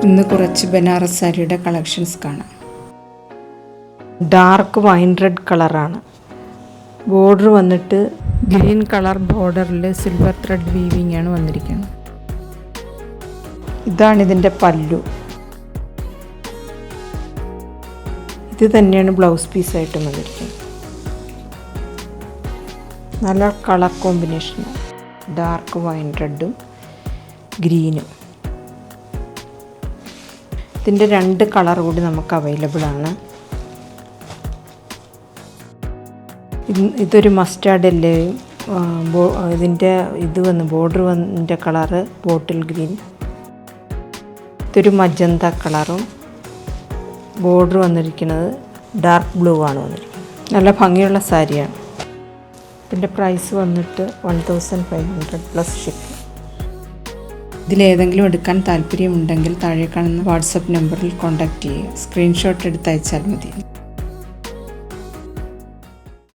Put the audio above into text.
ഇന്ന് കുറച്ച് ബനാറസ് സാരിയുടെ കളക്ഷൻസ് കാണാം. ഡാർക്ക് വൈൻ റെഡ് കളറാണ്. ബോർഡർ വന്നിട്ട് ഗ്രീൻ കളർ ബോർഡറിൽ സിൽവർ ത്രെഡ് വീവിംഗ് ആണ് വന്നിരിക്കുന്നത്. ഇതാണ് ഇതിൻ്റെ പല്ലു. ഇത് തന്നെയാണ് ബ്ലൗസ് പീസായിട്ടും വന്നിരിക്കുന്നത്. നല്ല കളർ കോമ്പിനേഷൻ, ഡാർക്ക് വൈൻ റെഡും ഗ്രീനും. ഇതിൻ്റെ 2 കളർ കൂടി നമുക്ക് അവൈലബിൾ ആണ്. ഇതൊരു മസ്റ്റാർഡ് യെല്ലോയും ഇതിൻ്റെ ബോർഡർ വന്നിൻ്റെ കളറ് ബോട്ടിൽ ഗ്രീൻ. ഇതൊരു മജന്ത കളറും ബോർഡർ വന്നിരിക്കുന്നത് ഡാർക്ക് ബ്ലൂ ആണ് വന്നിരിക്കുന്നത്. നല്ല ഭംഗിയുള്ള സാരിയാണ്. ഇതിൻ്റെ പ്രൈസ് വന്നിട്ട് 1500 പ്ലസ് ഷിപ്പിംഗ്. ഇതിലേതെങ്കിലും എടുക്കാൻ താല്പര്യമുണ്ടെങ്കിൽ താഴെ കാണുന്ന വാട്സപ്പ് നമ്പറിൽ കോൺടാക്റ്റ് ചെയ്യുക. സ്ക്രീൻഷോട്ട് എടുത്ത് അയച്ചാൽ മതി.